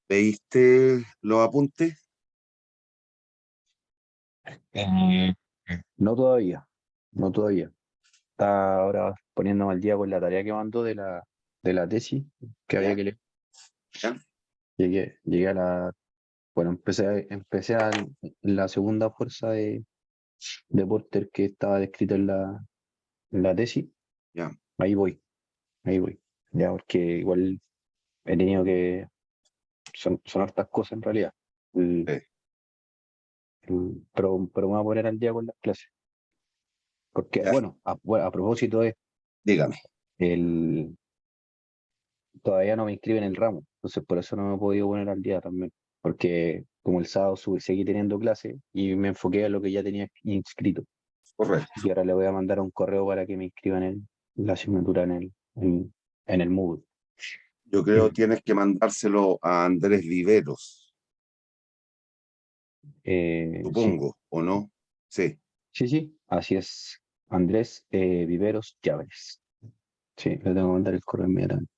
¿Leíste los apuntes? Eh, no todavía, no todavía. Está ahora poniéndome al día con la tarea que mandó de la tesis que había ¿Ya? que leer. ¿Ya? Llegué a la, bueno, empecé en la segunda fuerza de Porter que estaba descrita en la tesis. ¿Ya? Ahí voy, ahí voy. Ya, porque igual he tenido son hartas cosas en realidad. El- Eh, pero me voy a poner al día con las clases. Porque, ya, bueno, a propósito de dígame. el, todavía no me inscriben en el ramo, entonces por eso no me he podido poner al día también, porque como el sábado seguí teniendo clase y me enfoqué a lo que ya tenía inscrito, Correcto. y ahora le voy a mandar un correo para que me inscriban en la asignatura en el Moodle. Yo creo que tienes que mandárselo a Andrés Viveros, Sí, supongo, ¿o no? Sí, sí, sí, así es. Andrés Viveros Llaves. Sí, le tengo que mandar el correo inmediatamente.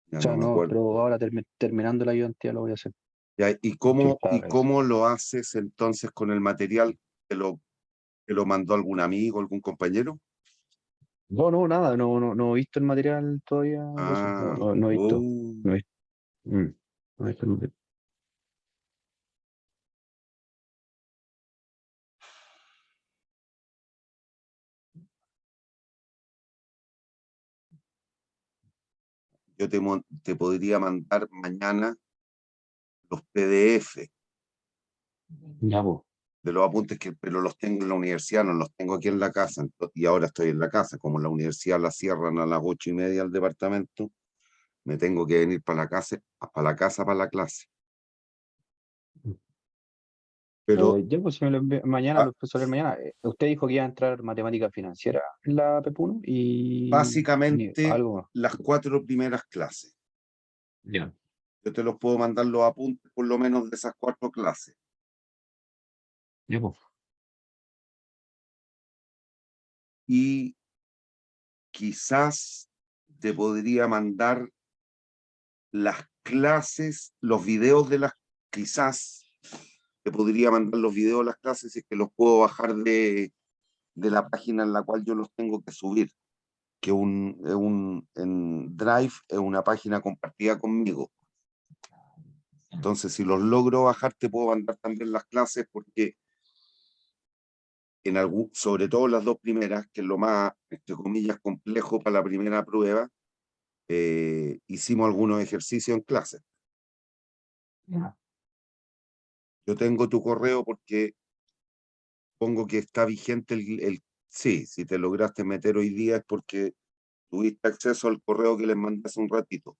ya O no sea, me no, acuerdo. pero ahora terminando la ayudantía lo voy a hacer, Ya, porque estaba y revisando. cómo lo haces entonces con el material? ¿Te lo mandó algún amigo, algún compañero? No, no, nada, no he visto el material todavía de eso. No, Ah, no he visto. oh, No he visto. Mm, no he visto el material. yo te podría mandar mañana los PDF Ya, pues. de los apuntes, pero los tengo en la universidad, no los tengo aquí en la casa, y ahora estoy en la casa, como la universidad la cierran a las 8:30 al departamento, me tengo que venir para la clase. Pero Ya, pues si me lo mañana, ah, lo empiezo a leer mañana. Usted dijo que iba a entrar matemática financiera en la PEP1 y básicamente algo más. las 4 primeras clases, Ya. yo te los puedo mandar los apuntes por lo menos de esas 4 clases. Ya, pues. Y quizás te podría mandar las clases, los videos de quizás te podría mandar los videos de las clases si es que los puedo bajar de la página en la cual yo los tengo que subir, que en Drive es una página compartida conmigo. Entonces, si los logro bajar, te puedo mandar también las clases porque sobre todo las 2 primeras, que es lo más, entre comillas, complejo para la primera prueba, hicimos algunos ejercicios en clase. Ya. Yo tengo tu correo porque pongo que está vigente sí, si te lograste meter hoy día es porque tuviste acceso al correo que les mandé hace un ratito.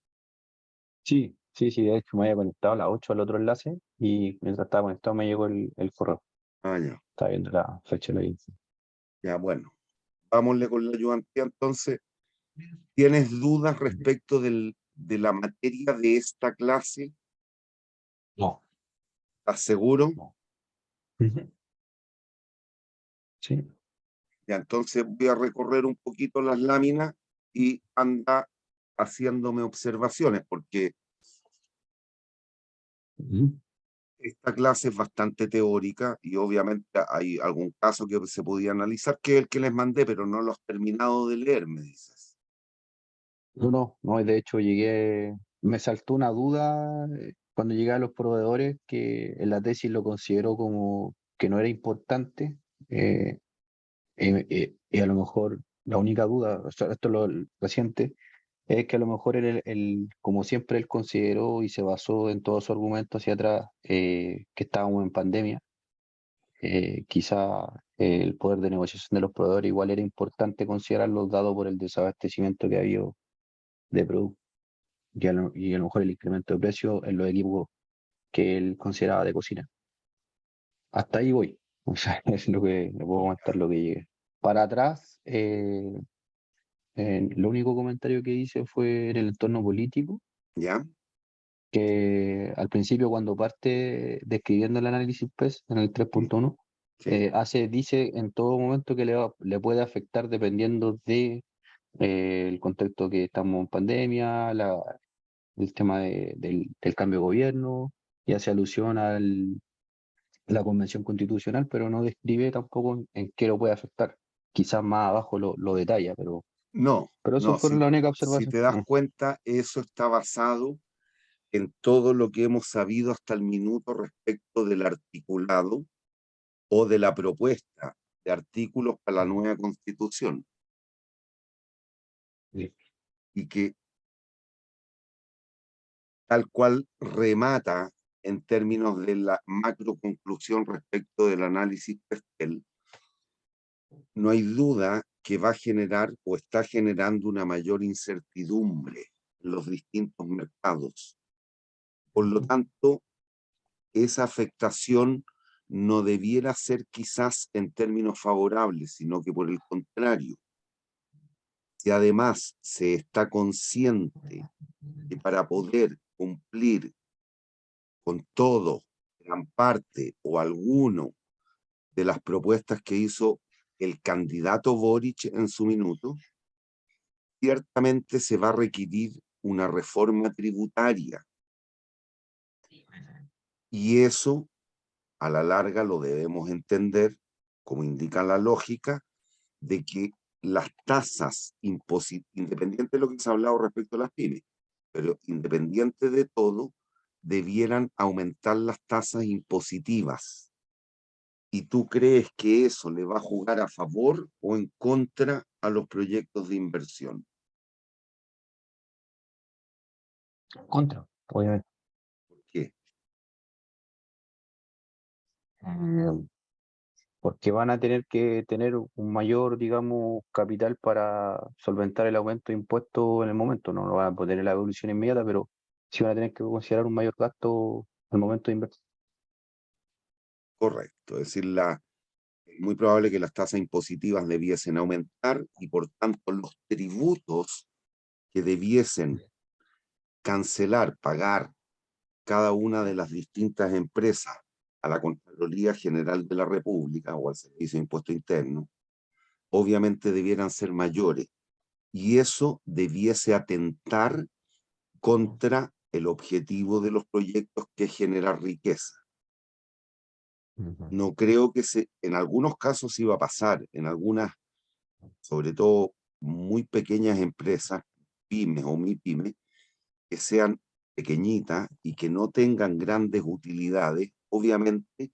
Sí, sí, sí, de hecho me había conectado a las 8 al otro enlace y mientras estaba conectado me llegó el correo. Ah, ya, Estaba viendo la fecha de la info. ya, bueno. Vámonle con la ayudantía entonces. ¿Tienes dudas respecto de la materia de esta clase? No, ¿Estás seguro? no. Ujú. Sí. Ya, entonces voy a recorrer un poquito las láminas y anda haciéndome observaciones, porque Ujú. esta clase es bastante teórica y obviamente hay algún caso que se podía analizar, que es el que les mandé, pero no lo has terminado de leer, me dices. No, de hecho me saltó una duda cuando llegué a los proveedores que en la tesis lo consideró como que no era importante, eh, y a lo mejor la única duda, o sea, esto es lo reciente, es que a lo mejor como siempre él consideró y se basó en todo su argumento hacia atrás, que estábamos en pandemia. Quizá el poder de negociación de los proveedores igual era importante considerarlo dado por el desabastecimiento que ha habido de productos y a lo mejor el incremento de precio en los equipos que él consideraba de cocina. Hasta ahí voy. O sea, es lo que le puedo comentar lo que llegué. Para atrás, lo único comentario que hice fue en el entorno político, ¿Ya? que al principio cuando parte describiendo el análisis PES en el Sí, 3.1, sí. dice en todo momento que le puede afectar dependiendo de el contexto que estamos en pandemia, el tema del cambio de gobierno y hace alusión a la Convención Constitucional, pero no describe tampoco en qué lo puede afectar. Quizás más abajo lo detalla, No, pero eso no, fue la única si observación. te das cuenta, eso está basado en todo lo que hemos sabido hasta el minuto respecto del articulado o de la propuesta de artículos para la nueva Constitución, Sí. y que tal cual remata en términos de la macro conclusión respecto del análisis Pestel, no hay duda que va a generar o está generando una mayor incertidumbre en los distintos mercados. Por lo tanto, esa afectación no debiera ser quizás en términos favorables, sino que por el contrario, si además se está consciente que para poder cumplir con todo, gran parte o alguno de las propuestas que hizo el candidato Boric en su minuto, ciertamente se va a requerir una reforma tributaria. Y eso, a la larga, lo debemos entender, como indica la lógica, de que las tasas impositivas, independiente de lo que se ha hablado respecto a las pymes, pero independiente de todo, debieran aumentar las tasas impositivas. ¿Y tú crees que eso le va a jugar a favor o en contra a los proyectos de inversión? Contra, obviamente. ¿Por qué? Eh, Porque van a tener que tener un mayor, digamos, capital para solventar el aumento de impuestos en el momento. No lo van a poder en la evolución inmediata, pero sí van a tener que considerar un mayor gasto al momento de invertir. Correcto. Es decir, es muy probable que las tasas impositivas debiesen aumentar y por tanto los tributos que debiesen cancelar, pagar cada una de las distintas empresas a la Contraloría General de la República o al Servicio de Impuesto Interno, obviamente debieran ser mayores. Y eso debiese atentar contra el objetivo de los proyectos, que es generar riqueza. Ujú. No creo que en algunos casos iba a pasar, en algunas, sobre todo muy pequeñas empresas, pymes o MIPYMES, que sean pequeñitas y que no tengan grandes utilidades, obviamente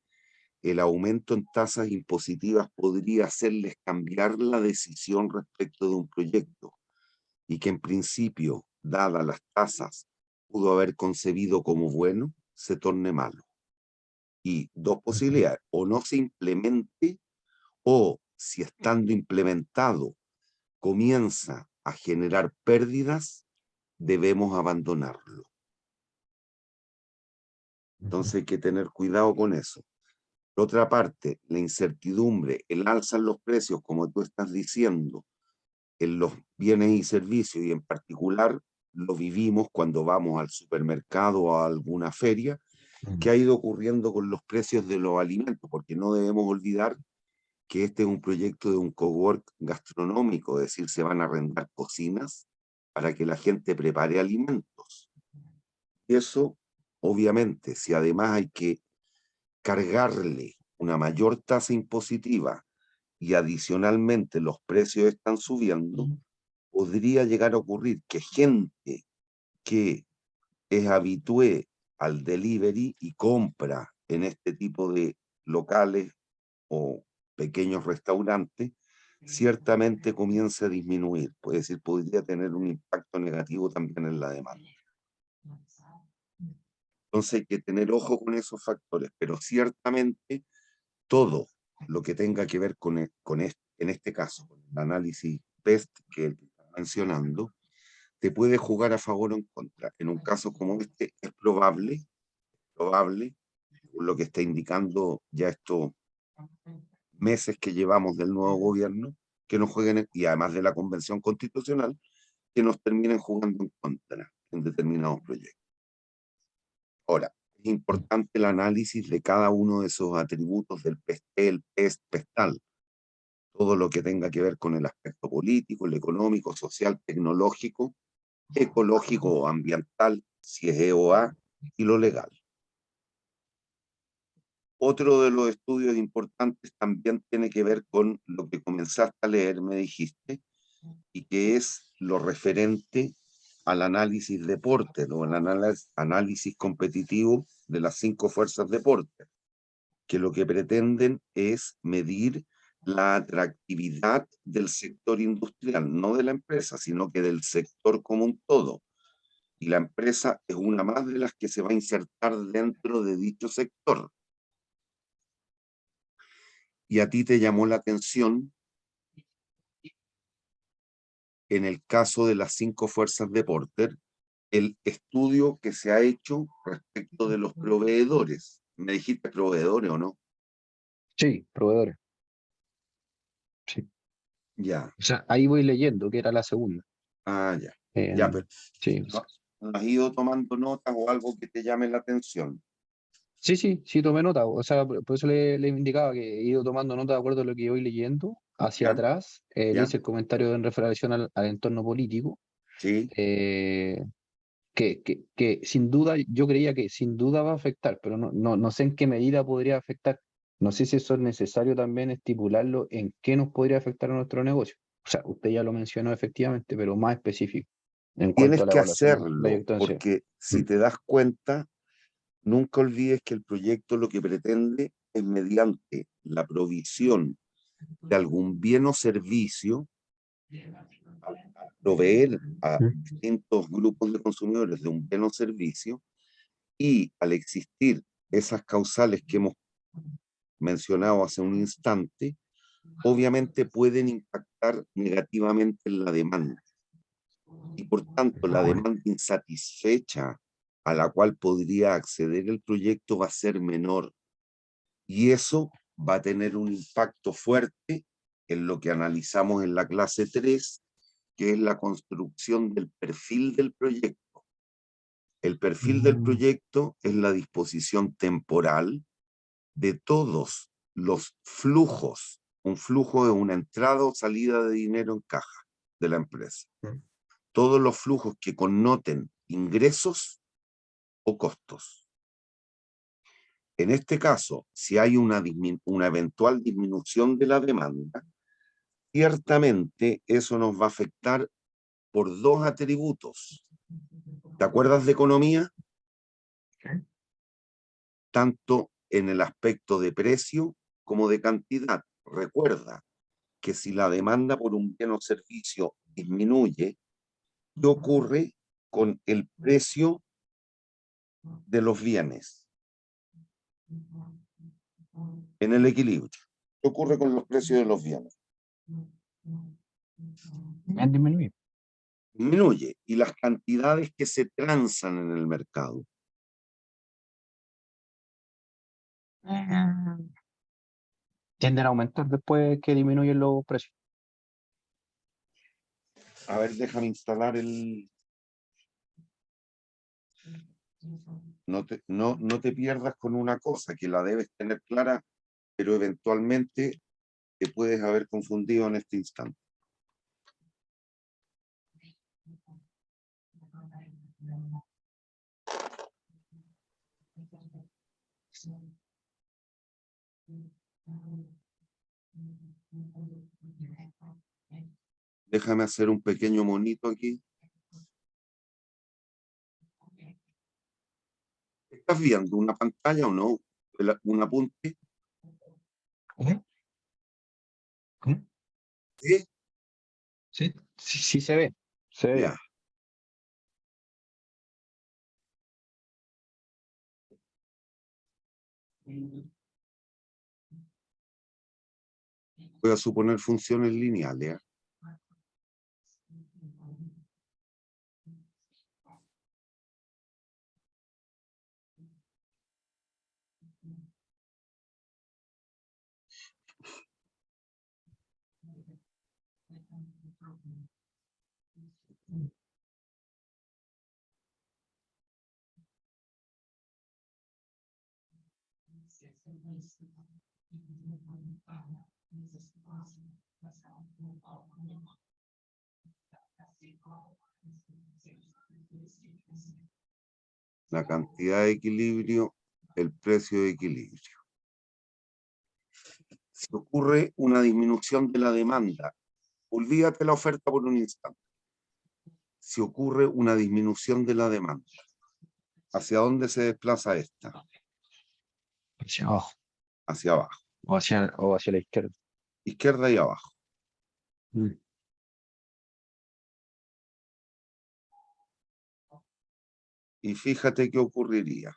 el aumento en tasas impositivas podría hacerles cambiar la decisión respecto de un proyecto y que en principio, dadas las tasas, pudo haber concebido como bueno, se torne malo. Y dos posibilidades: o no se implemente, o si estando implementado comienza a generar pérdidas, debemos abandonarlo. Entonces hay que tener cuidado con eso. Por otra parte, la incertidumbre, el alza en los precios, como tú estás diciendo, en los bienes y servicios, y en particular lo vivimos cuando vamos al supermercado o a alguna feria, que ha ido ocurriendo con los precios de los alimentos, porque no debemos olvidar que este es un proyecto de un cowork gastronómico, es decir, se van a arrendar cocinas para que la gente prepare alimentos. Y eso, obviamente, si además hay que cargarle una mayor tasa impositiva y adicionalmente los precios están subiendo, podría llegar a ocurrir que gente que es habitué al delivery y compra en este tipo de locales o pequeños restaurantes, ciertamente comience a disminuir. Puede decir, podría tener un impacto negativo también en la demanda. Entonces hay que tener ojo con esos factores, pero ciertamente todo lo que tenga que ver en este caso, con el análisis PEST que está mencionando, te puede jugar a favor o en contra. En un caso como este es probable, por lo que está indicando ya estos meses que llevamos del nuevo gobierno, que nos jueguen, y además de la convención constitucional, que nos terminen jugando en contra en determinados proyectos. Ahora, es importante el análisis de cada uno de esos atributos del PESTEL, PEST, PESTAL, todo lo que tenga que ver con el aspecto político, el económico, social, tecnológico, ecológico o ambiental, si es EOA, y lo legal. Otro de los estudios importantes también tiene que ver con lo que comenzaste a leer, me dijiste, y que es lo referente al análisis de Porter o el análisis competitivo de las 5 fuerzas de Porter, que lo que pretenden es medir la atractividad del sector industrial, no de la empresa, sino que del sector como un todo. Y la empresa es una más de las que se va a insertar dentro de dicho sector. Y a ti te llamó la atención, en el caso de las 5 fuerzas de Porter, el estudio que se ha hecho respecto de los proveedores. ¿Me dijiste proveedores o no? Sí, proveedores. Sí. Ya. O sea, ahí voy leyendo, que era la segunda. Ah, ya. Ya, pero Sí. ¿no has ido tomando notas o algo que te llame la atención? Sí, tomé nota. O sea, por eso le indicaba que he ido tomando nota de acuerdo a lo que voy leyendo. Hacia ¿Ya? atrás, le ¿Ya? hice el comentario en referencia al entorno político. Sí. eh, que sin duda, yo creía que sin duda va a afectar, pero no sé en qué medida podría afectar. No sé si eso es necesario también estipularlo en qué nos podría afectar a nuestro negocio. O sea, usted ya lo mencionó efectivamente, pero más específico en cuanto Tienes a la que evaluación del hacerlo, proyecto en sí. porque si Mm. te das cuenta, nunca olvides que el proyecto lo que pretende es mediante la provisión de algún bien o servicio, al proveer a distintos grupos de consumidores de un bien o servicio, y al existir esas causales que hemos mencionado hace un instante, obviamente pueden impactar negativamente en la demanda. Y por tanto, la demanda insatisfecha a la cual podría acceder el proyecto va a ser menor. Y eso va a tener un impacto fuerte en lo que analizamos en la clase 3, que es la construcción del perfil del proyecto. El perfil del proyecto es la disposición temporal de todos los flujos. Un flujo es una entrada o salida de dinero en caja de la empresa. Todos los flujos que connoten ingresos o costos. En este caso, si hay una eventual disminución de la demanda, ciertamente eso nos va a afectar por 2 atributos. ¿Te acuerdas de economía? Tanto en el aspecto de precio como de cantidad. Recuerda que si la demanda por un bien o servicio disminuye, ¿qué ocurre con el precio de los bienes en el equilibrio? ¿Qué ocurre con los precios de los bienes? Han disminuido. Disminuye. Y las cantidades que se transan en el mercado. Tienden a aumentar después que disminuyen los precios. A ver, déjame instalar el... No te pierdas con una cosa que la debes tener clara, pero eventualmente te puedes haber confundido en este instante. Déjame hacer un pequeño monito aquí. ¿Estás viendo una pantalla o no? ¿Un apunte? ¿Sí? Sí se ve. Se ve Ya. bien. Voy a suponer funciones lineales. La cantidad de equilibrio, el precio de equilibrio. Si ocurre una disminución de la demanda, olvídate la oferta por un instante. Si ocurre una disminución de la demanda, ¿hacia dónde se desplaza esta? Hacia abajo. Hacia abajo. O hacia la izquierda. Izquierda y abajo. Mm. Y fíjate qué ocurriría.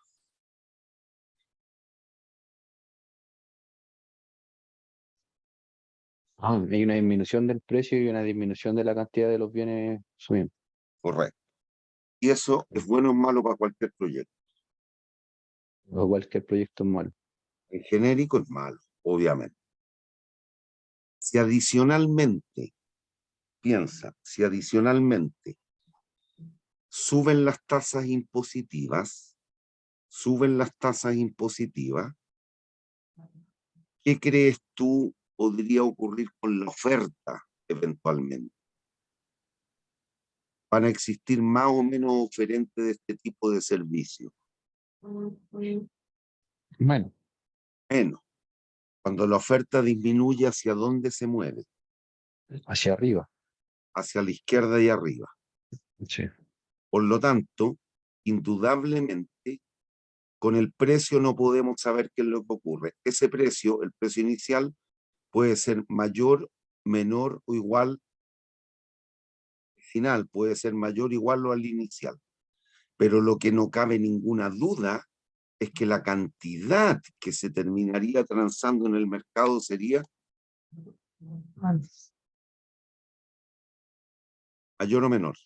Hay una disminución del precio y una disminución de la cantidad de los bienes subiendo. Correcto. Y eso es bueno o malo para cualquier proyecto. O cualquier proyecto es malo. En genérico es malo, obviamente. Si adicionalmente, piensa, si adicionalmente suben las tasas impositivas, ¿qué crees tú podría ocurrir con la oferta eventualmente? ¿Van a existir más o menos oferentes de este tipo de servicio? Bueno, Menos. Cuando la oferta disminuye, ¿hacia dónde se mueve? hacia arriba. Hacia la izquierda y arriba. Sí. Por lo tanto, indudablemente, con el precio no podemos saber qué es lo que ocurre. Ese precio, el precio inicial, puede ser mayor, menor o igual final, puede ser mayor, igual o al inicial. Pero lo que no cabe ninguna duda es que la cantidad que se terminaría transando en el mercado sería mayor o menor.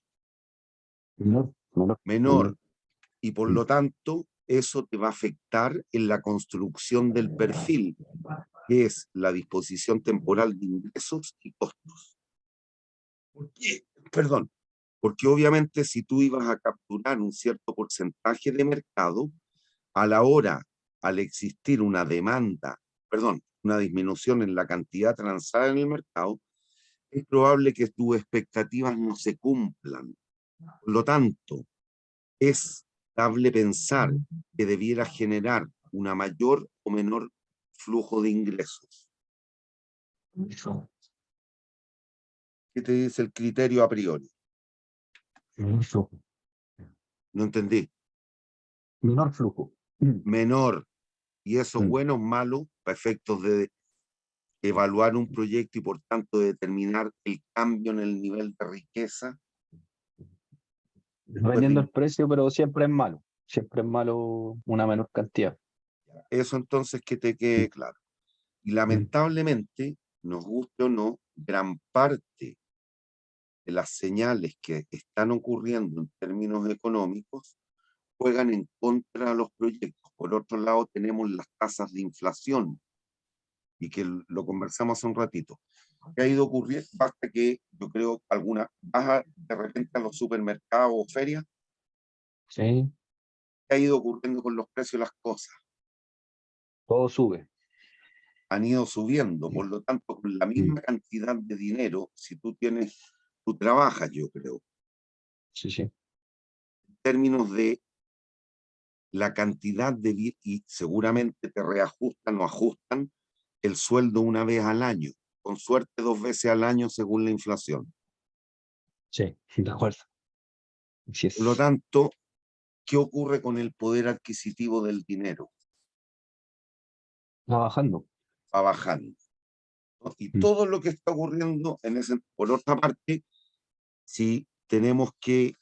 Menor, menor, Menor. menor. Y por lo tanto, eso te va a afectar en la construcción del perfil, que es la disposición temporal de ingresos y costos. ¿Por qué? Perdón, porque obviamente si tú ibas a capturar un cierto porcentaje de mercado, a la hora, al existir una demanda, perdón, una disminución en la cantidad transada en el mercado, es probable que tus expectativas no se cumplan. Por lo tanto, es dable pensar que debiera generar una mayor o menor flujo de ingresos. ¿Qué te dice el criterio a priori? Menor flujo. No entendí. Menor flujo. Menor. Y eso es bueno o malo para efectos de evaluar un proyecto y por tanto determinar el cambio en el nivel de riqueza. Dependiendo del precio, pero siempre es malo. Siempre es malo una menor cantidad. Eso entonces que te quede claro. Y lamentablemente, nos guste o no, gran parte de las señales que están ocurriendo en términos económicos juegan en contra de los proyectos. Por otro lado, tenemos las tasas de inflación, y que lo conversamos hace un ratito. ¿Qué ha ido ocurriendo? Basta que yo creo alguna baja de repente a los supermercados o ferias. Sí, ¿Qué ha ido ocurriendo con los precios de las cosas? todo sube. Han ido subiendo, por lo tanto, con la misma cantidad de dinero, si tú trabajas, yo creo, Sí, sí. en términos de la cantidad y seguramente te reajustan o ajustan el sueldo una vez al año, con suerte 2 veces al año según la inflación. Sí, de acuerdo. Así Por lo es. tanto, ¿qué ocurre con el poder adquisitivo del dinero? Va bajando. Va bajando, ¿no? Y todo lo que está ocurriendo por otra parte, si tenemos que,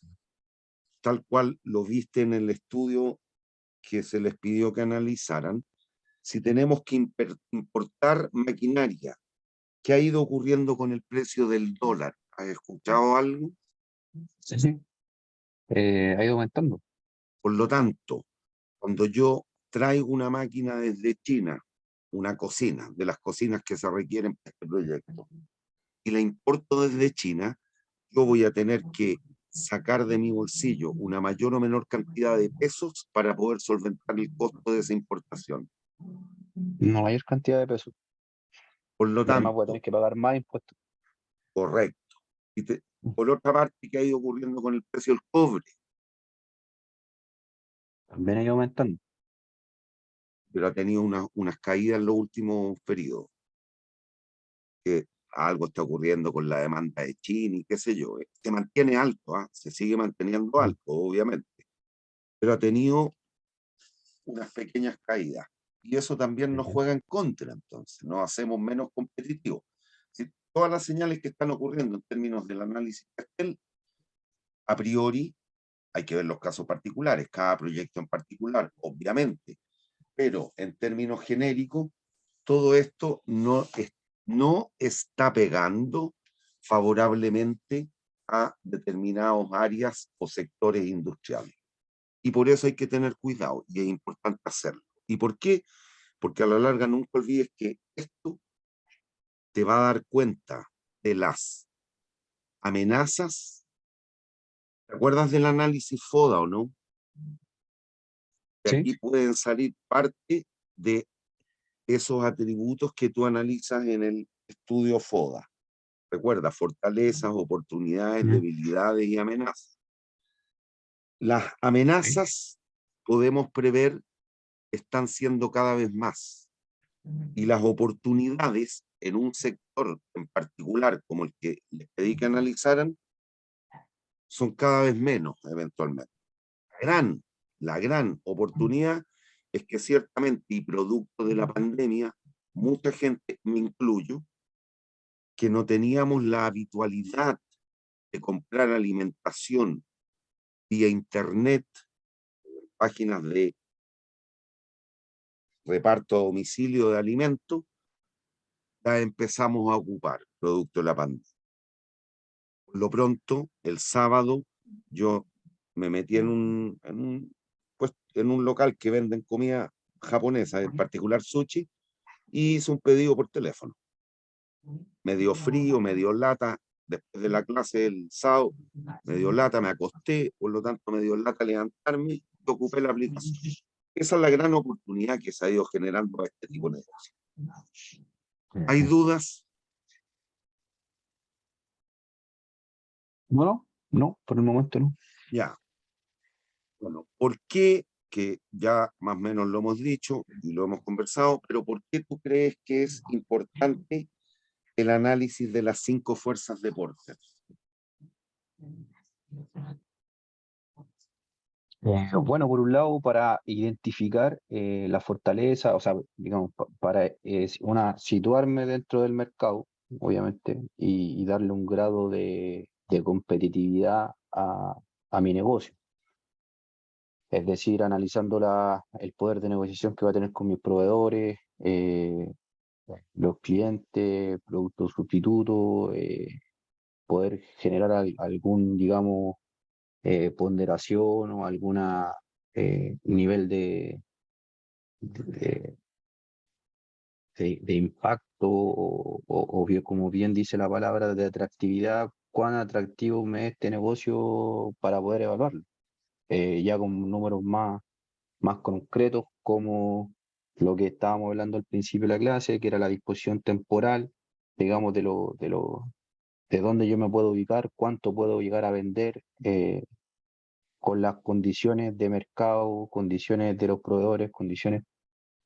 tal cual lo viste en el estudio que se les pidió que analizaran, si tenemos que importar maquinaria, ¿qué ha ido ocurriendo con el precio del dólar? ¿Has escuchado algo? Sí, sí. Ha ido aumentando. Por lo tanto, cuando yo traigo una máquina desde China, una cocina, de las cocinas que se requieren para este proyecto, y la importo desde China, yo voy a tener que sacar de mi bolsillo una mayor o menor cantidad de pesos para poder solventar el costo de esa importación. No mayor cantidad de pesos. Por lo Y además voy a tanto, tener que pagar más impuestos. correcto. Por otra parte, ¿qué ha ido ocurriendo con el precio del cobre? también ha ido aumentando. pero ha tenido unas caídas en los últimos periodos, que algo está ocurriendo con la demanda de China y qué sé yo. Se mantiene alto, ¿ah? Se sigue manteniendo Mm. alto, obviamente, pero ha tenido unas pequeñas caídas. Y eso también nos Ujú. juega en contra, entonces, nos hacemos menos competitivos. Si todas las señales que están ocurriendo en términos del análisis Castel, a priori, hay que ver los casos particulares, cada proyecto en particular, obviamente, pero en términos genéricos, todo esto no está pegando favorablemente a determinadas áreas o sectores industriales. Y por eso hay que tener cuidado y es importante hacerlo. ¿Y por qué? Porque a la larga nunca olvides que esto te va a dar cuenta de las amenazas. ¿Te acuerdas del análisis FODA o no? De Sí. aquí pueden salir parte de esos atributos que tú analizas en el estudio FODA. Recuerda, fortalezas, oportunidades, Mm. debilidades y amenazas. Las Sí. amenazas, podemos prever, están siendo cada vez más. Y las oportunidades en un sector en particular, como el que les pedí que analizaran, son cada vez menos eventualmente. La gran oportunidad es que ciertamente, y producto de la pandemia, mucha gente, me incluyo, que no teníamos la habitualidad de comprar alimentación vía internet, páginas de reparto a domicilio de alimentos, la empezamos a ocupar producto de la pandemia. Por lo pronto, el sábado, yo me metí en un local que venden comida japonesa, en particular sushi, y hice un pedido por teléfono. Me dio frío, me dio lata, después de la clase del sábado, me dio lata, me acosté, por lo tanto me dio lata levantarme y ocupé la aplicación. Esa es la gran oportunidad que se ha ido generando a este tipo de negocios. ¿Hay Ujú. dudas? No, no, por el momento no. Ya. Bueno, ¿por qué? Que ya más o menos lo hemos dicho y lo hemos conversado, pero ¿por qué tú crees que es importante el análisis de las 5 fuerzas de Porter? Bueno, por un lado, para identificar la fortaleza, o sea, digamos, para situarme dentro del mercado, obviamente, y darle un grado de competitividad a mi negocio. Es decir, analizando el poder de negociación que va a tener con mis proveedores, los clientes, productos sustitutos, poder generar algún, digamos, ponderación o alguna nivel de, de impacto como bien dice la palabra, de atractividad, cuán atractivo me es este negocio para poder evaluarlo. Ya con números más concretos, como lo que estábamos hablando al principio de la clase, que era la disposición temporal, digamos, de dónde yo me puedo ubicar, cuánto puedo llegar a vender, con las condiciones de mercado, condiciones de los proveedores, condiciones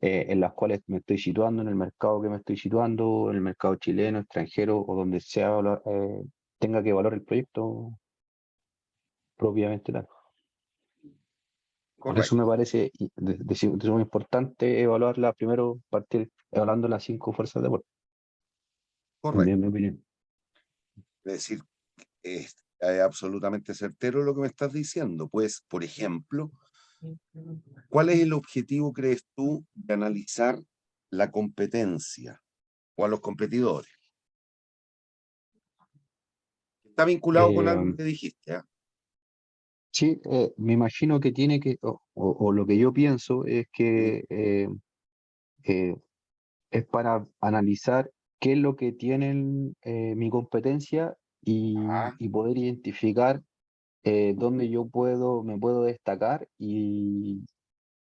en las cuales me estoy situando, en el mercado que me estoy situando, en el mercado chileno, extranjero o donde sea, tenga que evaluar el proyecto propiamente tal. Por eso me Correcto, parece de muy importante evaluarla primero, partir evaluando las 5 fuerzas de deporte, en mi correcto. opinión. Es decir, es absolutamente certero lo que me estás diciendo. Pues, por ejemplo, ¿cuál es el objetivo, crees tú, de analizar la competencia o a los competidores? Está vinculado con algo Eh, que dijiste, ¿ah? sí, me imagino que tiene que, o lo que yo pienso es Sí. que eh, es para analizar qué es lo que tienen mi competencia Ah, y poder identificar dónde me puedo destacar y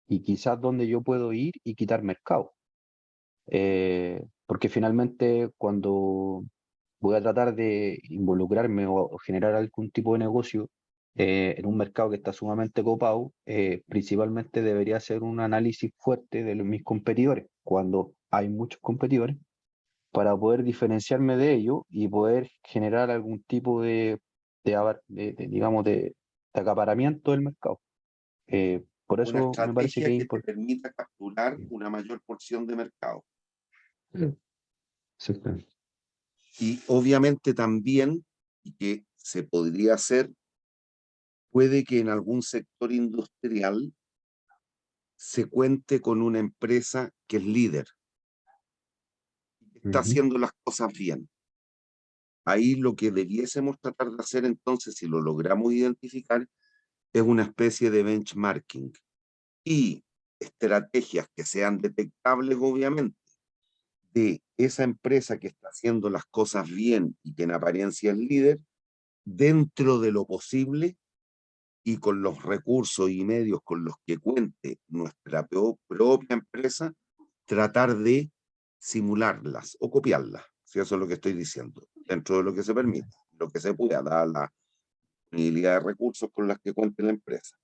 quizás dónde yo puedo ir y quitar mercado. Porque finalmente cuando voy a tratar de involucrarme o generar algún tipo de negocio, en un mercado que está sumamente copado, principalmente debería hacer un análisis fuerte de mis competidores, cuando hay muchos competidores, para poder diferenciarme de ellos y poder generar algún tipo digamos, de acaparamiento del mercado. Por Una eso me parece que estrategia es que te importante. permita capturar una mayor porción de mercado. Exactamente. Y obviamente también, y que se podría hacer, puede que en algún sector industrial se cuente con una empresa que es líder, que está Ujú. haciendo las cosas bien. Ahí lo que debiésemos tratar de hacer entonces, si lo logramos identificar, es una especie de benchmarking y estrategias que sean detectables, obviamente, de esa empresa que está haciendo las cosas bien y que en apariencia es líder, dentro de lo posible y con los recursos y medios con los que cuente nuestra propia empresa, tratar de simularlas o copiarlas, si eso es lo que estoy diciendo, dentro de lo que se permite, lo que se pueda, dar la disponibilidad de recursos con las que cuente la empresa.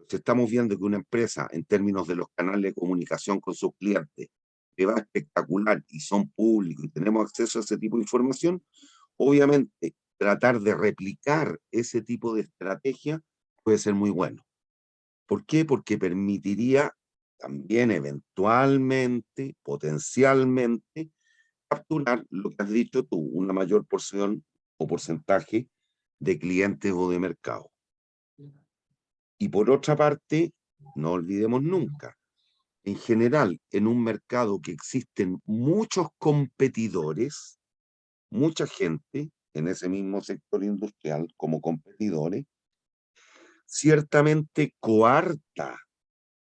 Si estamos viendo que una empresa, en términos de los canales de comunicación con sus clientes, le va espectacular y son públicos y tenemos acceso a ese tipo de información, obviamente tratar de replicar ese tipo de estrategia puede ser muy bueno. ¿Por qué? Porque permitiría también eventualmente, potencialmente, capturar lo que has dicho tú, una mayor porción o porcentaje de clientes o de mercado. Y por otra parte, no olvidemos nunca, en general, en un mercado que existen muchos competidores, mucha gente en ese mismo sector industrial como competidores, ciertamente coarta,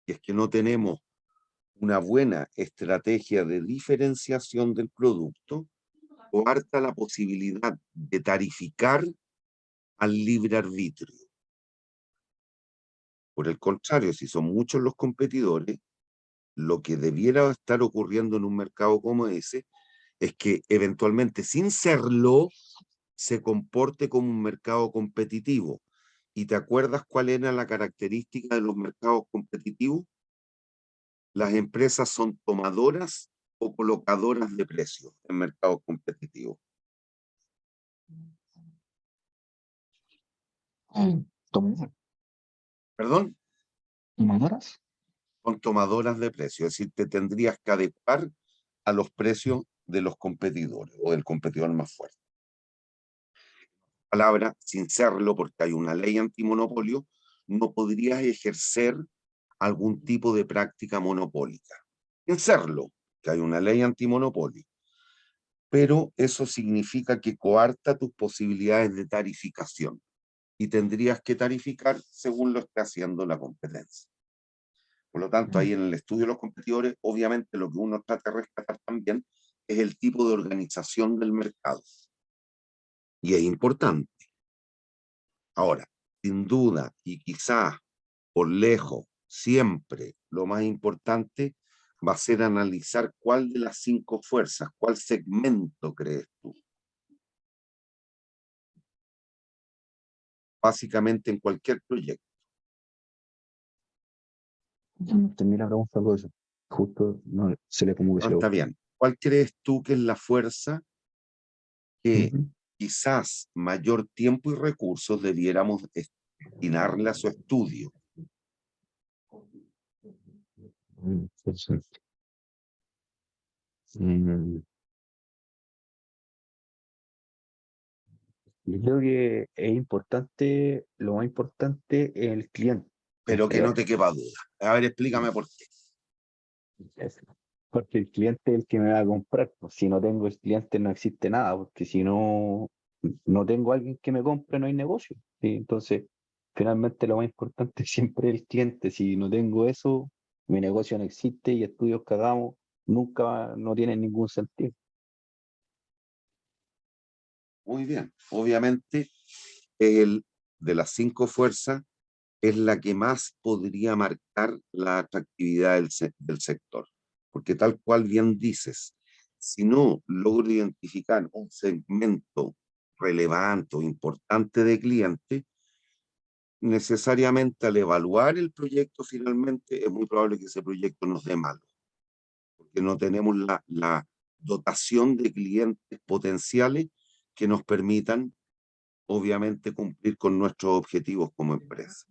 y es que no tenemos una buena estrategia de diferenciación del producto, coarta la posibilidad de tarificar al libre arbitrio. Por el contrario, si son muchos los competidores, lo que debiera estar ocurriendo en un mercado como ese es que eventualmente, sin serlo, se comporte como un mercado competitivo. ¿Y te acuerdas cuál era la característica de los mercados competitivos? Las empresas son tomadoras o colocadoras de precios en mercados competitivos. ¿Tomadoras? ¿Perdón? ¿Tomadoras? Son tomadoras de precios, es decir, te tendrías que adecuar a los precios de los competidores o del competidor más fuerte. Palabra, sin serlo, porque hay una ley antimonopolio, no podrías ejercer algún tipo de práctica monopólica. Sin serlo, que hay una ley antimonopolio. Pero eso significa que coarta tus posibilidades de tarificación y tendrías que tarificar según lo esté haciendo la competencia. Por lo tanto, ahí en el estudio de los competidores, obviamente lo que uno trata de rescatar también es el tipo de organización del mercado. Y es importante. Ahora, sin duda, y quizás por lejos, siempre lo más importante va a ser analizar cuál de las 5 fuerzas, cuál segmento crees tú. Básicamente en cualquier proyecto. Terminé la pregunta por eso. Justo no, como que No, se le está ocurrió. bien. ¿Cuál crees tú que es la fuerza que Ujú. quizás mayor tiempo y recursos debiéramos destinarle a su estudio? Perfecto. Mm, Yo creo que es importante, lo más importante es el cliente en Pero que no general. te quepa duda. A ver, explícame por qué. Es- Porque el cliente es el que me va a comprar, pues. Si no tengo el cliente no existe nada, porque si no tengo a alguien que me compre, no hay negocio, ¿sí? Entonces, finalmente lo más importante siempre es el cliente. Si no tengo eso, mi negocio no existe y estudios que hagamos nunca no tienen ningún sentido. Muy bien. Obviamente, el de las 5 fuerzas es la que más podría marcar la atractividad del sector. Porque tal cual bien dices, si no logro identificar un segmento relevante o importante de clientes, necesariamente al evaluar el proyecto finalmente, es muy probable que ese proyecto nos dé malo, porque no tenemos la dotación de clientes potenciales que nos permitan, obviamente, cumplir con nuestros objetivos como empresa.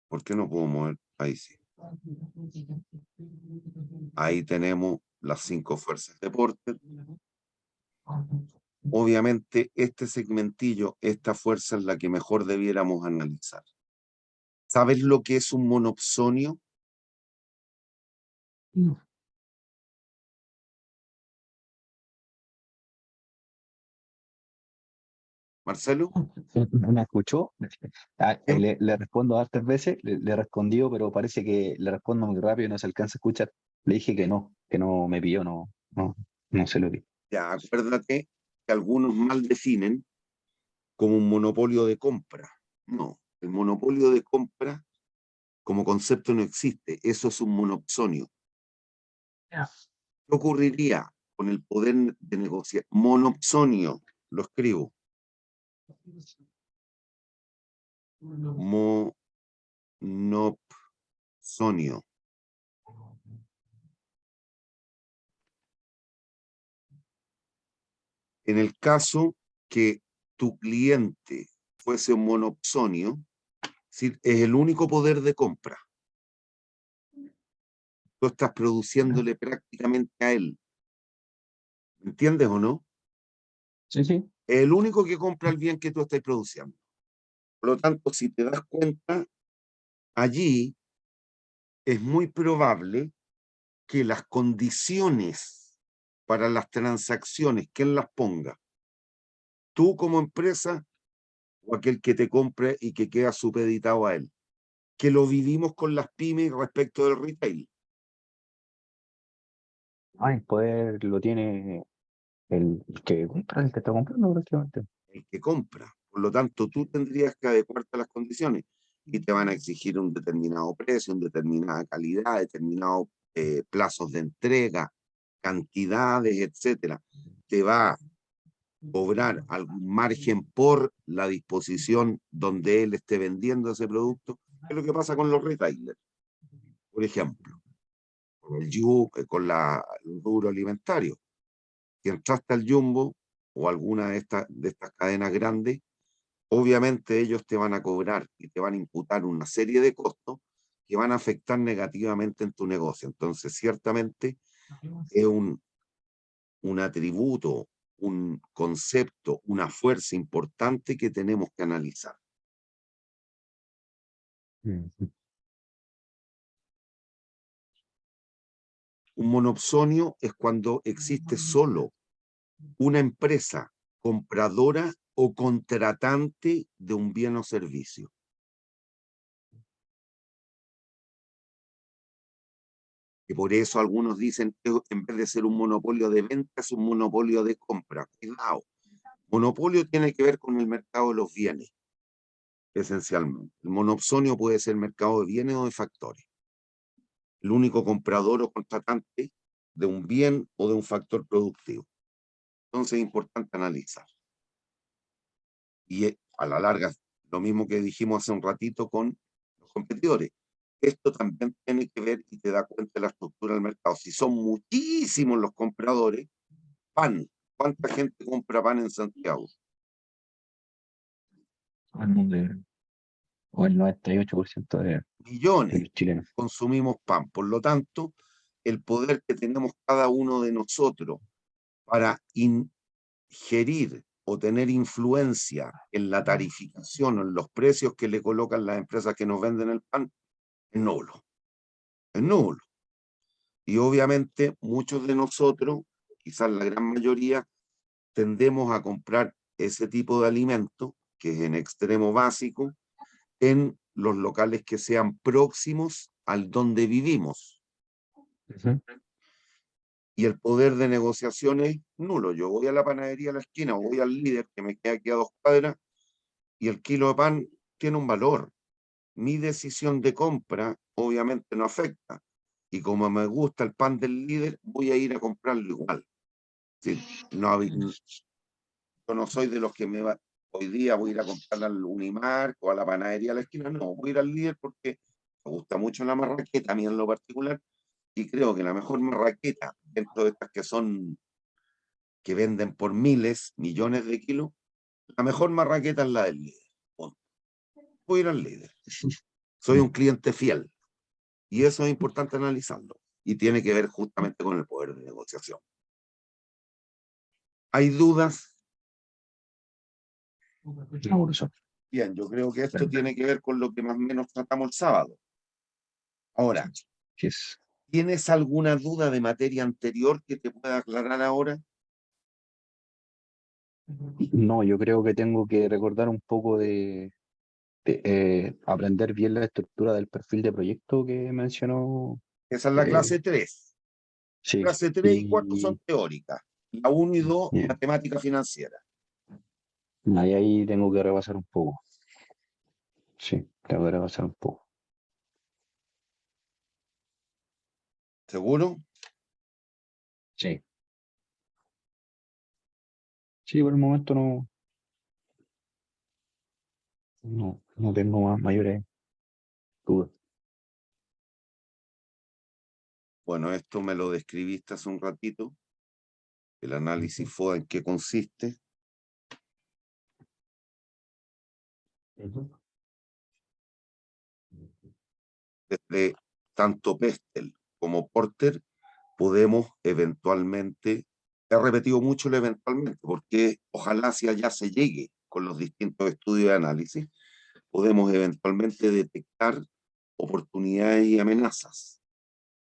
¿Por qué no puedo mover? Ahí sí. Ahí tenemos las 5 fuerzas de Porter. Obviamente, este segmentillo, esta fuerza es la que mejor debiéramos analizar. ¿Sabes lo que es un monopsonio? No. ¿Marcelo? ¿No me escuchó? ¿Qué? Le respondo hartas veces, le he respondido, pero parece que le respondo muy rápido y no se alcanza a escuchar. Le dije que no me pilló, no se lo vi. Ya, acuérdate que algunos mal definen como un monopolio de compra. No, el monopolio de compra como concepto no existe, eso es un monopsonio. Ya. ¿Qué ocurriría con el poder de negociar? Monopsonio, lo escribo. Monopsonio. En el caso que tu cliente fuese un monopsonio, es el único poder de compra. Tú estás produciéndole prácticamente a él. ¿Me entiendes o no? Sí, sí. Es el único que compra el bien que tú estás produciendo. Por lo tanto, si te das cuenta, allí es muy probable que las condiciones para las transacciones, ¿quién las ponga? Tú como empresa o aquel que te compre y que queda supeditado a él. Que lo vivimos con las pymes respecto del retail. El poder lo tiene el que compra, el que está comprando prácticamente. El que compra. Por lo tanto, tú tendrías que adecuarte a las condiciones y te van a exigir un determinado precio, una determinada calidad, determinados plazos de entrega, cantidades, etcétera. Te va a cobrar algún margen por la disposición donde él esté vendiendo ese producto. ¿Qué es lo que pasa con los retailers? Por ejemplo, con el rubro alimentario. Si entraste al Jumbo o alguna de estas cadenas grandes, obviamente ellos te van a cobrar y te van a imputar una serie de costos que van a afectar negativamente en tu negocio. Entonces, ciertamente es un atributo, un concepto, una fuerza importante que tenemos que analizar. Ujú. Un monopsonio es cuando existe solo una empresa compradora o contratante de un bien o servicio. Y por eso algunos dicen que en vez de ser un monopolio de venta, es un monopolio de compra. Cuidado. Monopolio tiene que ver con el mercado de los bienes, esencialmente. El monopsonio puede ser mercado de bienes o de factores. El único comprador o contratante de un bien o de un factor productivo. Entonces es importante analizar. Y a la larga, lo mismo que dijimos hace un ratito con los competidores. Esto también tiene que ver y te da cuenta de la estructura del mercado. Si son muchísimos los compradores, pan. ¿Cuánta gente compra pan en Santiago? O el 98% de Millones los chilenos. consumimos pan. Por lo tanto, el poder que tenemos cada uno de nosotros para ingerir o tener influencia en la tarificación o en los precios que le colocan las empresas que nos venden el pan es nulo. Es nulo. Y obviamente muchos de nosotros, quizás la gran mayoría, tendemos a comprar ese tipo de alimento, que es en extremo básico, en los locales que sean próximos al donde vivimos. Ujú. Y el poder de negociación es nulo. Yo voy a la panadería a la esquina o voy al líder que me queda aquí a 2 cuadras y el kilo de pan tiene un valor. Mi decisión de compra obviamente no afecta. Y como me gusta el pan del líder, voy a ir a comprarlo igual. Sí, yo no soy de los que hoy día voy a ir a comprar al Unimark o a la panadería a la esquina, no, voy a ir al líder porque me gusta mucho la marraqueta, a mí en lo particular, y creo que la mmejor marraqueta dentro de estas que venden por miles, millones de kilos, la mejor marraqueta es la del líder. Punto. Voy a ir al líder. Soy un cliente fiel. Y eso es importante analizarlo. Y tiene que ver justamente con el poder de negociación. ¿Hay dudas? No, profesor. Bien, yo creo que esto tiene que ver con lo que más o menos tratamos el sábado. Ahora, Yes. ¿tienes alguna duda de materia anterior que te pueda aclarar ahora? No, yo creo que tengo que recordar un poco de aprender bien la estructura del perfil de proyecto que mencionó. Esa es la eh, clase 3. sí, Clase 3 y 4 son y teóricas. La 1 y 2, bien, matemática financiera. ahí tengo que repasar un poco. Sí, tengo que repasar un poco. ¿Seguro? Sí. Sí, por el momento no tengo más mayores dudas. Bueno, esto me lo describiste hace un ratito. El análisis FODA, ¿en qué consiste? Ujú. Desde tanto Pestel como Porter podemos eventualmente, he repetido mucho el eventualmente, porque ojalá si allá se llegue con los distintos estudios de análisis, podemos eventualmente detectar oportunidades y amenazas.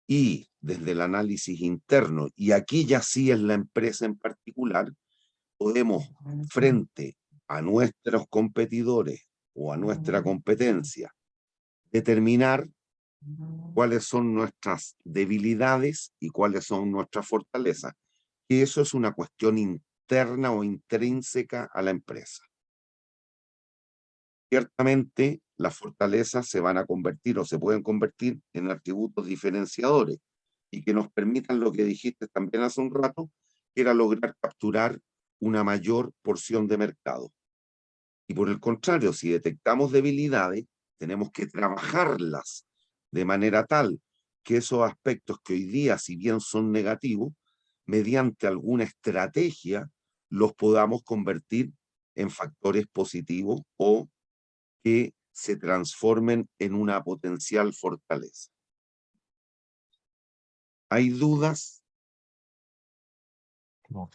Y desde el análisis interno, y aquí ya sí es la empresa en particular, podemos, frente a nuestros competidores o a nuestra competencia, determinar cuáles son nuestras debilidades y cuáles son nuestras fortalezas. Y eso es una cuestión interna o intrínseca a la empresa. Ciertamente, las fortalezas se van a convertir o se pueden convertir en atributos diferenciadores y que nos permitan lo que dijiste también hace un rato, que era lograr capturar una mayor porción de mercado. Y por el contrario, si detectamos debilidades, tenemos que trabajarlas de manera tal que esos aspectos que hoy día, si bien son negativos, mediante alguna estrategia, los podamos convertir en factores positivos o que se transformen en una potencial fortaleza. ¿Hay dudas? No.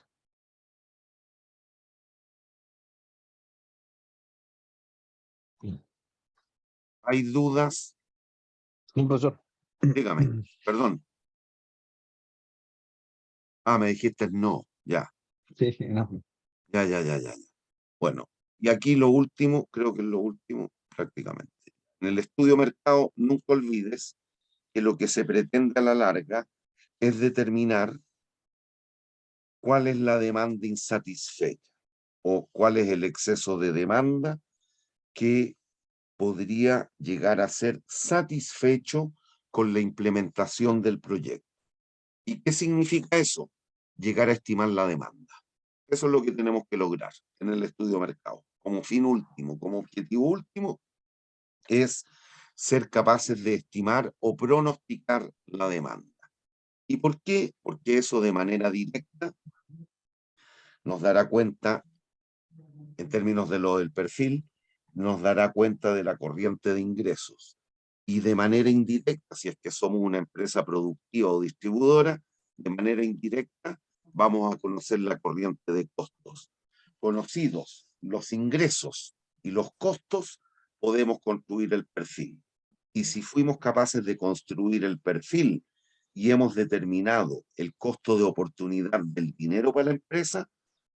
Sí. ¿Hay dudas? Sí, profesor. Dígame, perdón. Ah, me dijiste no, ya, Sí, no. ya. Bueno, y aquí lo último, creo que es lo último prácticamente. En el estudio mercado, nunca olvides que lo que se pretende a la larga es determinar cuál es la demanda insatisfecha o cuál es el exceso de demanda que podría llegar a ser satisfecho con la implementación del proyecto. ¿Y qué significa eso? Llegar a estimar la demanda. Eso es lo que tenemos que lograr en el estudio de mercado. Como fin último, como objetivo último, es ser capaces de estimar o pronosticar la demanda. ¿Y por qué? Porque eso de manera directa nos dará cuenta, en términos de lo del perfil, nos dará cuenta de la corriente de ingresos. Y de manera indirecta, si es que somos una empresa productiva o distribuidora, de manera indirecta vamos a conocer la corriente de costos. Conocidos los ingresos y los costos, podemos construir el perfil. Y si fuimos capaces de construir el perfil y hemos determinado el costo de oportunidad del dinero para la empresa,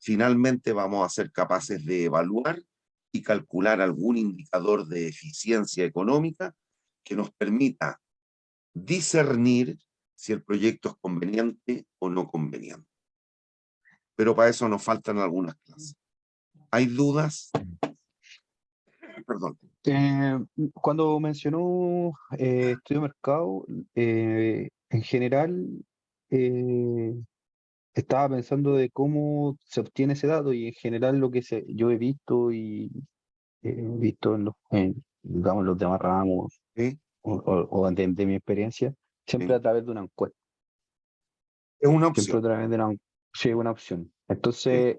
finalmente vamos a ser capaces de evaluar y calcular algún indicador de eficiencia económica que nos permita discernir si el proyecto es conveniente o no conveniente. Pero para eso nos faltan algunas clases. ¿Hay dudas? Perdón. Cuando mencionó estudio de mercado, en general, eh, estaba pensando de cómo se obtiene ese dato y en general lo que yo he visto y he visto digamos, los demás ramos ¿sí? o de mi experiencia, siempre ¿Sí? a través de una encuesta, Es una siempre opción. a través de sí, una opción. ¿Sí? Entonces,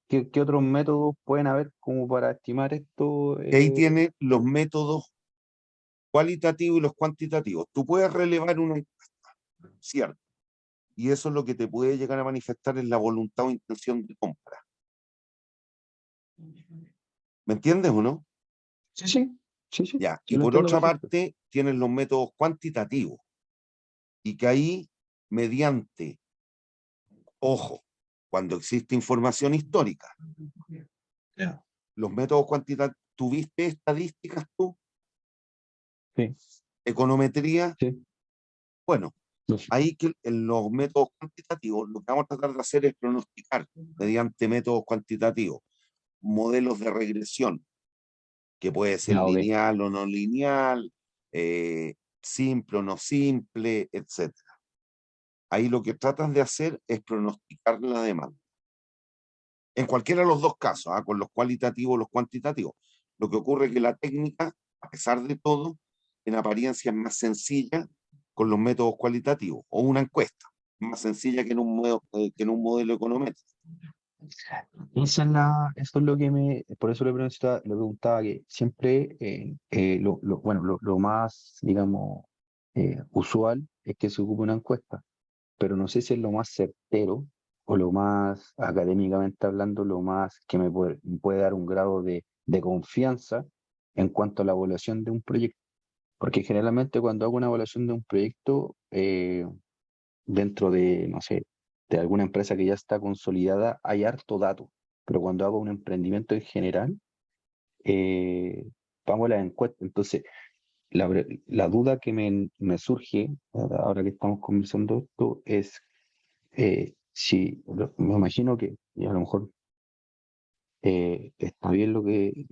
¿qué otros métodos pueden haber como para estimar esto? Y ahí tiene los métodos cualitativos y los cuantitativos. Tú puedes relevar una encuesta, ¿cierto? Y eso es lo que te puede llegar a manifestar en la voluntad o intención de compra. ¿Me entiendes o no? Sí, sí, sí, sí, Ya. sí Y lo por entiendo otra perfecto. parte, tienes los métodos cuantitativos. Y que ahí, mediante, ojo, cuando existe información histórica, Ya. los métodos cuantitativos, ¿tuviste estadísticas tú? Sí, ¿Econometría? sí. Bueno, Los- ahí que en los métodos cuantitativos lo que vamos a tratar de hacer es pronosticar mediante métodos cuantitativos, modelos de regresión, que puede ser Ya, ok. lineal o no lineal, simple o no simple, etcétera. Ahí lo que tratas de hacer es pronosticar la demanda. En cualquiera de los dos casos, con los cualitativos o los cuantitativos. Lo que ocurre es que la técnica, a pesar de todo, en apariencia es más sencilla con los métodos cualitativos, o una encuesta, más sencilla que en un modelo econométrico. Eso es lo que por eso le preguntaba que siempre, bueno, lo más, digamos, usual es que se ocupe una encuesta, pero no sé si es lo más certero o lo más, académicamente hablando, lo más que me puede dar un grado de confianza en cuanto a la evaluación de un proyecto. Porque generalmente cuando hago una evaluación de un proyecto, dentro de, no sé, de alguna empresa que ya está consolidada, hay harto dato, pero cuando hago un emprendimiento en general, vamos a la encuesta. Entonces, la duda que me surge, ahora que estamos conversando esto, es si, me imagino que, y a lo mejor está bien lo que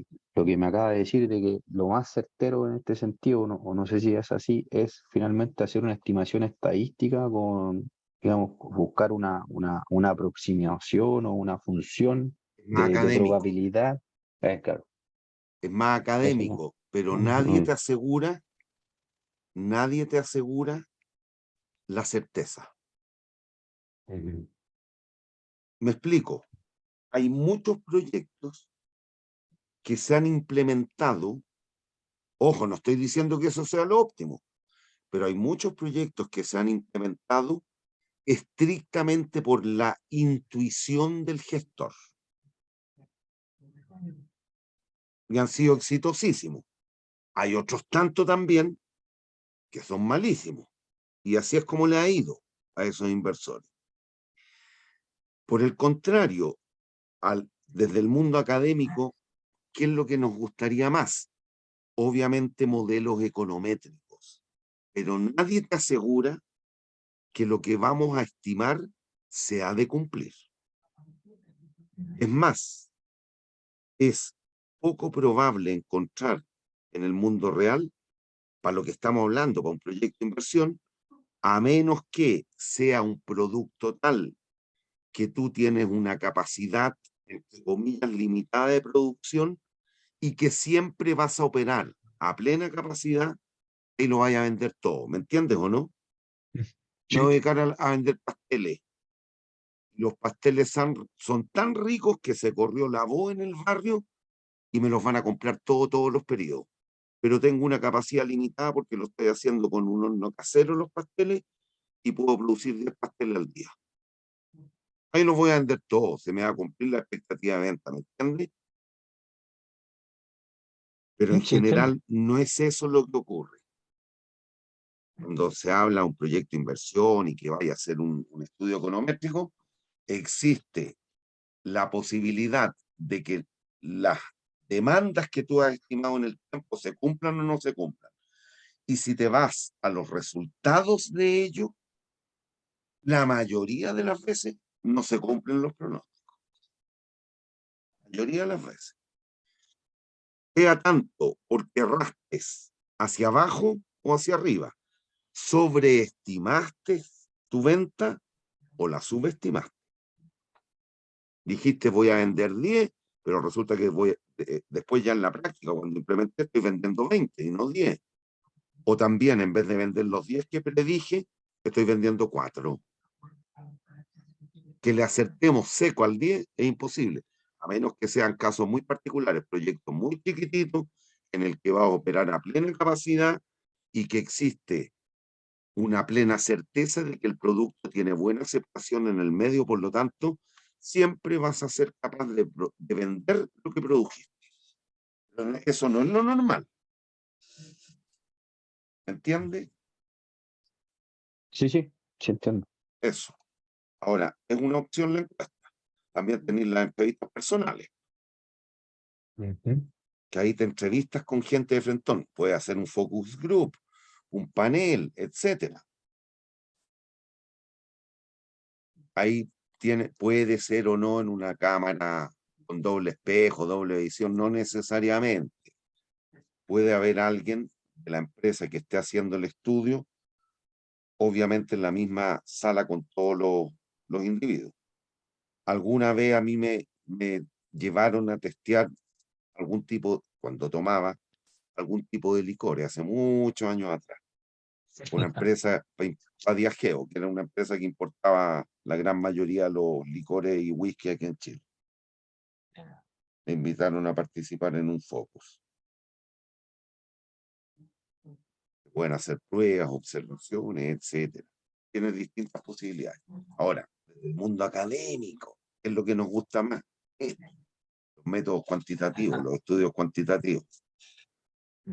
me acaba de decir, de que lo más certero en este sentido, o no sé si es así, es finalmente hacer una estimación estadística con, digamos, buscar una aproximación o una función Es más de académico, probabilidad. Claro, es más eso no. académico, pero Ujú, nadie te asegura la certeza. ujú. Me explico. Hay muchos proyectos que se han implementado. Ojo, no estoy diciendo que eso sea lo óptimo, pero hay muchos proyectos que se han implementado estrictamente por la intuición del gestor y han sido exitosísimos. Hay otros tanto también que son malísimos y así es como le ha ido a esos inversores. Por el contrario, desde el mundo académico, ¿qué es lo que nos gustaría más? Obviamente modelos econométricos, pero nadie te asegura que lo que vamos a estimar se ha de cumplir. Es más, es poco probable encontrar en el mundo real, para lo que estamos hablando, para un proyecto de inversión, a menos que sea un producto tal que tú tienes una capacidad, entre comillas, limitada de producción y que siempre vas a operar a plena capacidad y lo vaya a vender todo. ¿Me entiendes o no? Me voy a Sí. dedicar a vender pasteles. Los pasteles son tan ricos que se corrió la voz en el barrio y me los van a comprar todos los periodos. Pero tengo una capacidad limitada porque lo estoy haciendo con un horno casero los pasteles y puedo producir 10 pasteles al día. Ahí los voy a vender todos, se me va a cumplir la expectativa de venta, ¿me entiendes? Pero en Sí, entiendo. general no es eso lo que ocurre. Cuando se habla de un proyecto de inversión y que vaya a ser un estudio econométrico, existe la posibilidad de que las demandas que tú has estimado en el tiempo se cumplan o no se cumplan. Y si te vas a los resultados de ello, la mayoría de las veces no se cumplen los pronósticos. La mayoría de las veces. Sea tanto porque rastes hacia abajo o hacia arriba. ¿Sobreestimaste tu venta o la subestimaste? Dijiste voy a vender 10, pero resulta que después ya en la práctica, cuando implementé, estoy vendiendo 20 y no 10. O también, en vez de vender los 10 que predije, estoy vendiendo 4. Que le acertemos seco al 10 es imposible, a menos que sean casos muy particulares, proyectos muy chiquititos, en el que va a operar a plena capacidad y que existe una plena certeza de que el producto tiene buena aceptación en el medio, por lo tanto, siempre vas a ser capaz de vender lo que produjiste. Pero eso no es lo normal. ¿Entiendes? Sí, sí, sí entiendo. Eso. Ahora, es una opción la encuesta. También tenéis las entrevistas personales, que ahí te entrevistas con gente de frentón. Puedes hacer un focus group, un panel, etcétera. Ahí puede ser o no en una cámara con doble espejo, doble visión, no necesariamente. Puede haber alguien de la empresa que esté haciendo el estudio, obviamente en la misma sala con todos los individuos. Alguna vez a mí me llevaron a testear algún tipo, cuando tomaba, algún tipo de licores, hace muchos años atrás. Una empresa, para Diageo, que era una empresa que importaba la gran mayoría de los licores y whisky aquí en Chile. Me invitaron a participar en un focus. Pueden hacer pruebas, observaciones, etcétera. Tienes distintas posibilidades. Ahora, desde el mundo académico, ¿qué es lo que nos gusta más? Los métodos cuantitativos, los estudios cuantitativos.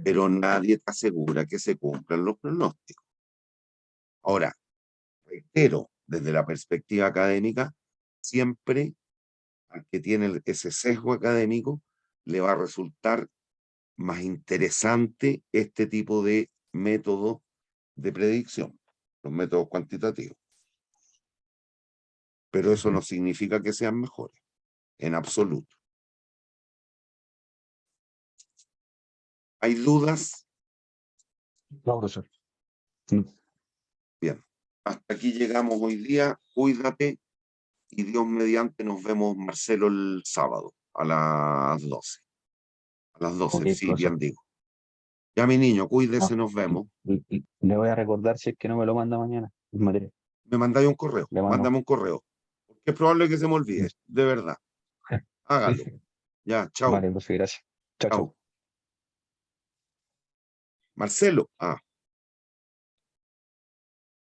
Pero nadie te asegura que se cumplan los pronósticos. Ahora, reitero, desde la perspectiva académica, siempre al que tiene ese sesgo académico le va a resultar más interesante este tipo de método de predicción, los métodos cuantitativos. Pero eso no significa que sean mejores, en absoluto. ¿Hay dudas? No, profesor. Bien. Hasta aquí llegamos hoy día. Cuídate y Dios mediante nos vemos, Marcelo, el sábado a las 12. A las 12, Ok, sí, profesor. bien digo. Ya, mi niño, cuídese, nos vemos. Le voy a recordar si es que no me lo manda mañana. El material. Me mandáis un correo, Le mando. mándame un correo. Porque es probable que se me olvide, de verdad. Hágalo. Ya, chau, Vale, profe, gracias. Chao, chao. chau. Marcelo,